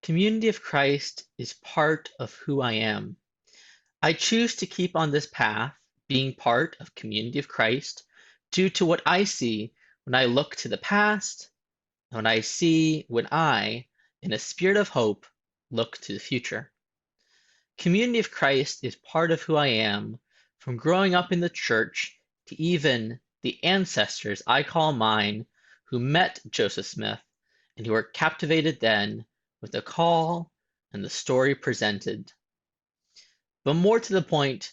Community of Christ is part of who I am. I choose to keep on this path, being part of Community of Christ, due to what I see when I look to the past, and when I see when I, in a spirit of hope, look to the future. Community of Christ is part of who I am, from growing up in the church to even the ancestors I call mine who met Joseph Smith and who were captivated then with the call and the story presented. But more to the point,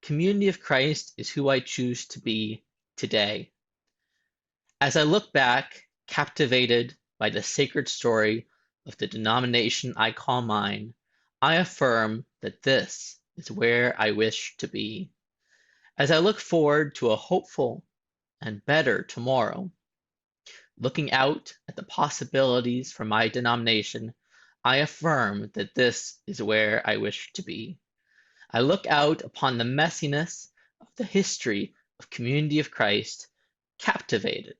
Community of Christ is who I choose to be today. As I look back, captivated by the sacred story of the denomination I call mine, I affirm that this is where I wish to be. As I look forward to a hopeful and better tomorrow, looking out at the possibilities for my denomination, I affirm that this is where I wish to be. I look out upon the messiness of the history of Community of Christ, captivated,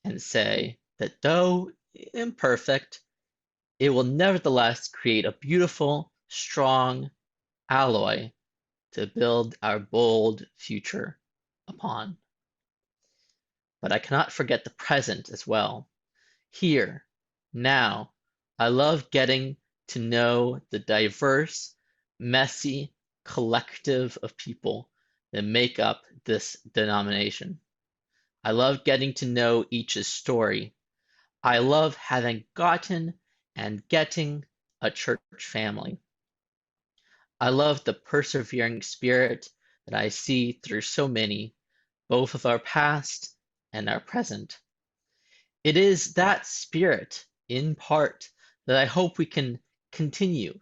and say that though imperfect, it will nevertheless create a beautiful, strong alloy to build our bold future upon. But I cannot forget the present as well. Here, now, I love getting to know the diverse, messy collective of people that make up this denomination. I love getting to know each's story. I love having gotten and getting a church family. I love the persevering spirit that I see through so many, both of our past and our present. It is that spirit, in part, that I hope we can continue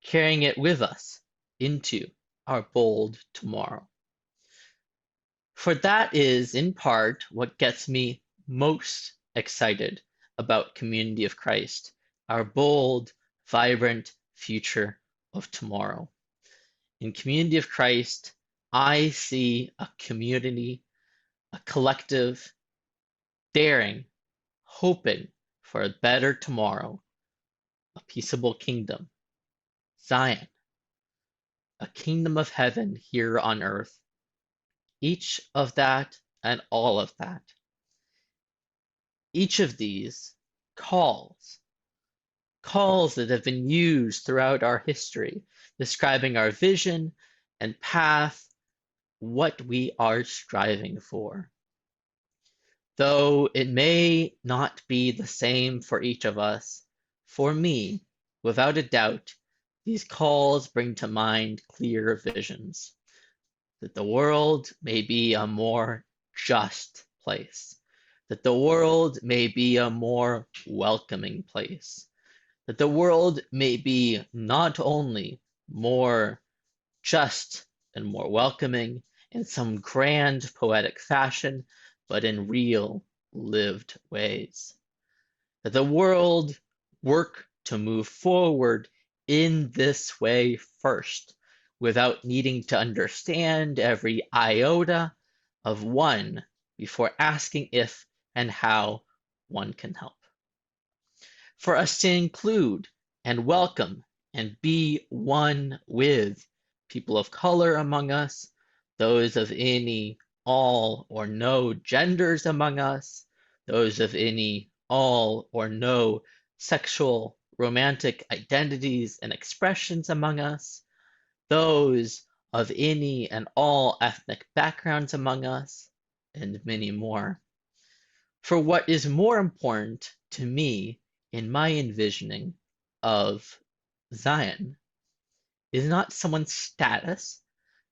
carrying it with us into our bold tomorrow. For that is, in part, what gets me most excited about Community of Christ, our bold, vibrant future of tomorrow. In Community of Christ, I see a community, a collective, daring, hoping for a better tomorrow, a peaceable kingdom, Zion, a kingdom of heaven here on earth. Each of that and all of that. Each of these calls, calls that have been used throughout our history, describing our vision and path, what we are striving for. Though it may not be the same for each of us, for me, without a doubt, these calls bring to mind clear visions. That the world may be a more just place, that the world may be a more welcoming place, that the world may be not only more just and more welcoming in some grand poetic fashion, but in real lived ways. That the world work to move forward in this way first, without needing to understand every iota of one before asking if and how one can help. For us to include and welcome and be one with people of color among us, those of any, all, or no genders among us, those of any, all, or no sexual, romantic identities and expressions among us, those of any and all ethnic backgrounds among us, and many more. For what is more important to me in my envisioning of Zion is not someone's status,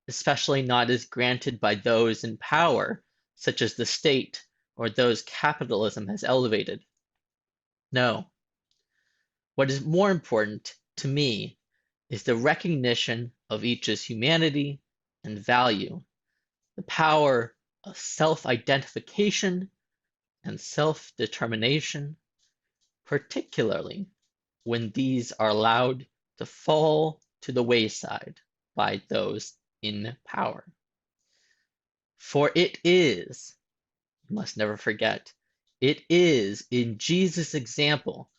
especially not as granted by those in power, such as the state or those capitalism has elevated. No. What is more important to me is the recognition of each's humanity and value, the power of self-identification and self-determination, particularly when these are allowed to fall to the wayside by those in power. For it is, you must never forget, it is in Jesus' example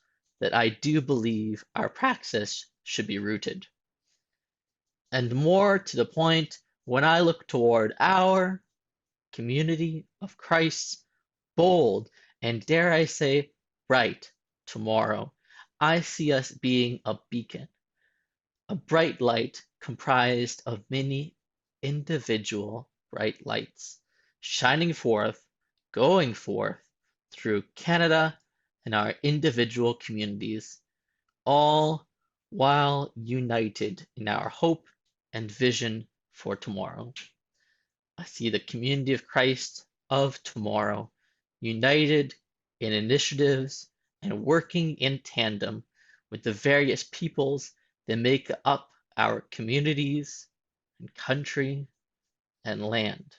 that I do believe our praxis should be rooted. And more to the point, when I look toward our community of Christ's bold and, dare I say, bright tomorrow, I see us being a beacon, a bright light comprised of many individual bright lights, shining forth, going forth through Canada and our individual communities, all while united in our hope and vision for tomorrow. I see the community of Christ of tomorrow united in initiatives and working in tandem with the various peoples that make up our communities and country and land,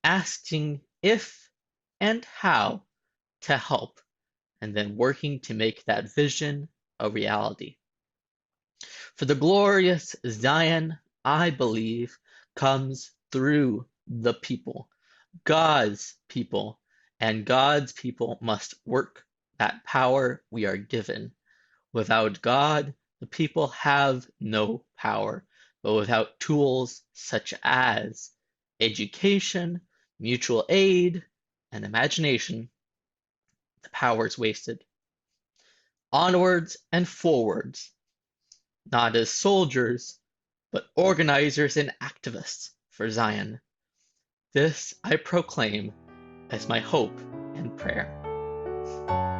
asking if and how to help, and then working to make that vision a reality. For the glorious Zion, I believe, comes through the people, God's people, and God's people must work that power we are given. Without God, the people have no power, but without tools such as education, mutual aid, and imagination, the power is wasted. Onwards and forwards, not as soldiers, but organizers and activists for Zion. This I proclaim as my hope and prayer.